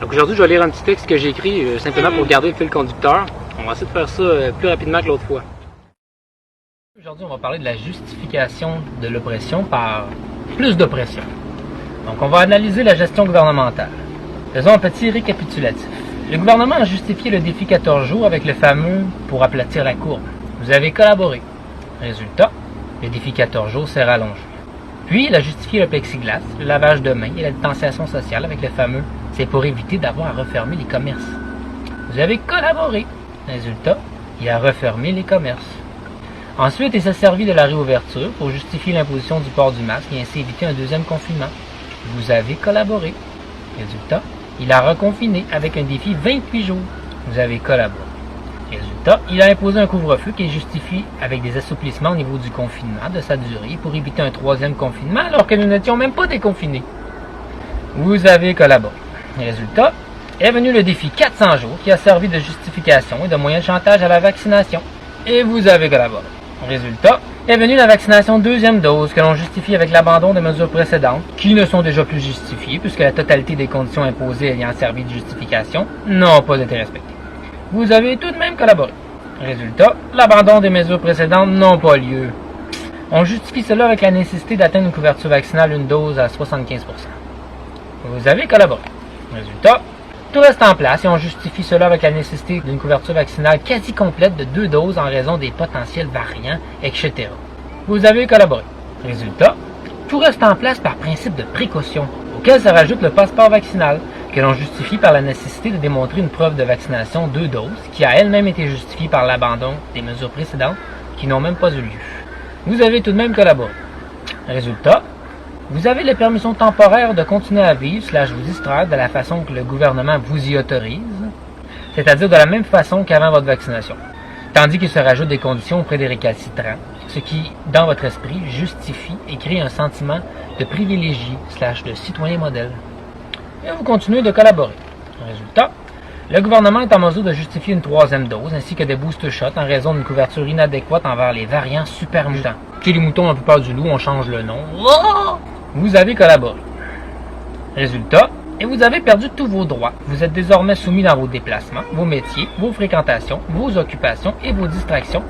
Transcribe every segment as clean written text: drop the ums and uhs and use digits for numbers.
Donc aujourd'hui, je vais lire un petit texte que j'ai écrit simplement pour garder le fil conducteur. On va essayer de faire ça plus rapidement que l'autre fois. Aujourd'hui, on va parler de la justification de l'oppression par plus d'oppression. Donc on va analyser la gestion gouvernementale. Faisons un petit récapitulatif. Le gouvernement a justifié le défi 14 jours avec le fameux « pour aplatir la courbe ». Vous avez collaboré. Résultat, le défi 14 jours s'est rallongé. Puis, il a justifié le plexiglas, le lavage de mains et la distanciation sociale avec le fameux « c'est pour éviter d'avoir à refermer les commerces ». Vous avez collaboré. Résultat, il a refermé les commerces. Ensuite, il s'est servi de la réouverture pour justifier l'imposition du port du masque et ainsi éviter un deuxième confinement. Vous avez collaboré. Résultat, il a reconfiné avec un défi 28 jours. Vous avez collaboré. Résultat, il a imposé un couvre-feu qui est justifié avec des assouplissements au niveau du confinement, de sa durée, pour éviter un troisième confinement alors que nous n'étions même pas déconfinés. Vous avez collaboré. Résultat, est venu le défi 400 jours qui a servi de justification et de moyen de chantage à la vaccination. Et vous avez collaboré. Résultat, est venue la vaccination deuxième dose que l'on justifie avec l'abandon des mesures précédentes, qui ne sont déjà plus justifiées puisque la totalité des conditions imposées ayant servi de justification n'ont pas été respectées. Vous avez tout de même collaboré. Résultat, l'abandon des mesures précédentes n'a pas lieu. On justifie cela avec la nécessité d'atteindre une couverture vaccinale une dose à 75%. Vous avez collaboré. Résultat, tout reste en place et on justifie cela avec la nécessité d'une couverture vaccinale quasi complète de 2 doses en raison des potentiels variants, etc. Vous avez collaboré. Résultat, tout reste en place par principe de précaution, auquel se rajoute le passeport vaccinal, que l'on justifie par la nécessité de démontrer une preuve de vaccination 2 doses, qui a elle-même été justifiée par l'abandon des mesures précédentes, qui n'ont même pas eu lieu. Vous avez tout de même collaboré. Résultat, vous avez les permissions temporaires de continuer à vivre / vous distraire de la façon que le gouvernement vous y autorise, c'est-à-dire de la même façon qu'avant votre vaccination, tandis qu'il se rajoute des conditions auprès des récalcitrants, ce qui, dans votre esprit, justifie et crée un sentiment de privilégié / de citoyen modèle. Et vous continuez de collaborer. Résultat, le gouvernement est en mesure de justifier une 3e dose ainsi que des booster shots en raison d'une couverture inadéquate envers les variants super mutants. Chez les moutons ont plus peur du loup, on change le nom. Vous avez collaboré. Résultat, et vous avez perdu tous vos droits. Vous êtes désormais soumis dans vos déplacements, vos métiers, vos fréquentations, vos occupations et vos distractions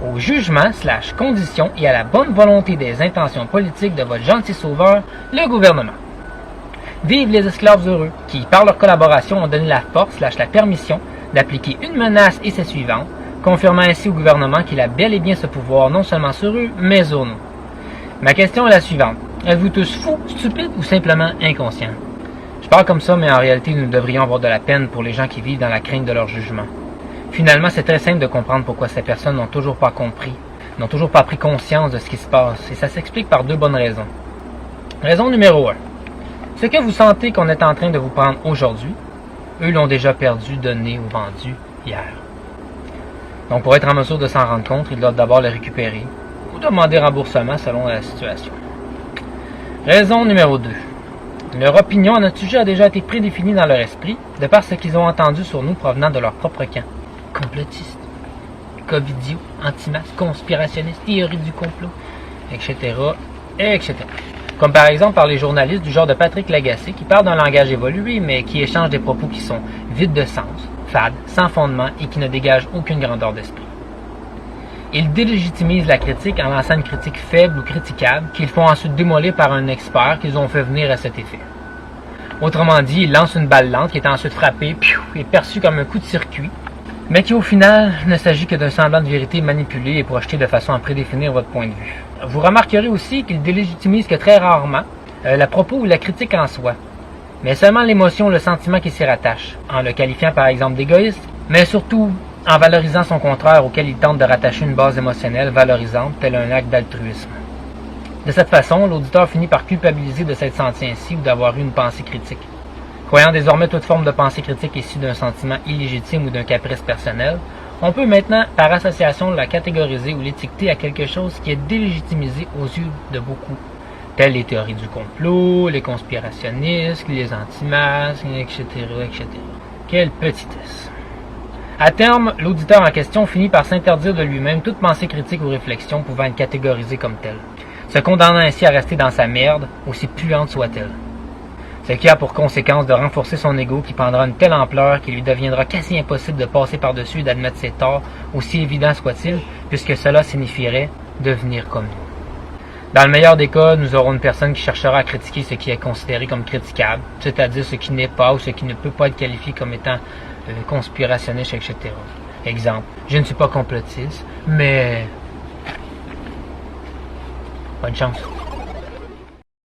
au jugement / conditions et à la bonne volonté des intentions politiques de votre gentil sauveur, le gouvernement. Vive les esclaves heureux, qui, par leur collaboration, ont donné la force / la permission d'appliquer une menace et ses suivantes, confirmant ainsi au gouvernement qu'il a bel et bien ce pouvoir non seulement sur eux, mais sur nous. Ma question est la suivante. Êtes-vous tous fous, stupides ou simplement inconscients? Je parle comme ça, mais en réalité, nous devrions avoir de la peine pour les gens qui vivent dans la crainte de leur jugement. Finalement, c'est très simple de comprendre pourquoi ces personnes n'ont toujours pas compris, n'ont toujours pas pris conscience de ce qui se passe, et ça s'explique par 2 bonnes raisons. Raison numéro 1. Ce que vous sentez qu'on est en train de vous prendre aujourd'hui, eux l'ont déjà perdu, donné ou vendu hier. Donc pour être en mesure de s'en rendre compte, ils doivent d'abord le récupérer ou demander remboursement selon la situation. Raison numéro 2. Leur opinion à notre sujet a déjà été prédéfinie dans leur esprit de par ce qu'ils ont entendu sur nous provenant de leur propre camp. Complotistes, covidio, anti-masques, conspirationnistes, théorie du complot, etc., etc. Comme par exemple par les journalistes du genre de Patrick Lagacé qui parlent d'un langage évolué mais qui échangent des propos qui sont vides de sens, fades, sans fondement et qui ne dégagent aucune grandeur d'esprit. Ils délégitimisent la critique en lançant une critique faible ou critiquable qu'ils font ensuite démolir par un expert qu'ils ont fait venir à cet effet. Autrement dit, ils lancent une balle lente qui est ensuite frappée et perçue comme un coup de circuit, mais qui au final ne s'agit que d'un semblant de vérité manipulé et projeté de façon à prédéfinir votre point de vue. Vous remarquerez aussi qu'ils délégitimisent que très rarement le propos ou la critique en soi, mais seulement l'émotion ou le sentiment qui s'y rattache, en le qualifiant par exemple d'égoïste, mais surtout en valorisant son contraire auquel il tente de rattacher une base émotionnelle valorisante, tel un acte d'altruisme. De cette façon, l'auditeur finit par culpabiliser de s'être senti ainsi ou d'avoir eu une pensée critique. Croyant désormais toute forme de pensée critique issue d'un sentiment illégitime ou d'un caprice personnel, on peut maintenant, par association, la catégoriser ou l'étiqueter à quelque chose qui est délégitimisé aux yeux de beaucoup, telles les théories du complot, les conspirationnistes, les anti-masques, etc., etc. Quelle petitesse! À terme, l'auditeur en question finit par s'interdire de lui-même toute pensée critique ou réflexion pouvant être catégorisée comme telle, se condamnant ainsi à rester dans sa merde, aussi puante soit-elle. Ce qui a pour conséquence de renforcer son ego qui prendra une telle ampleur qu'il lui deviendra quasi impossible de passer par-dessus et d'admettre ses torts, aussi évidents soient-ils, puisque cela signifierait devenir comme nous. Dans le meilleur des cas, nous aurons une personne qui cherchera à critiquer ce qui est considéré comme critiquable, c'est-à-dire ce qui n'est pas ou ce qui ne peut pas être qualifié comme étant conspirationniste, etc. Exemple, je ne suis pas complotiste, mais bonne chance.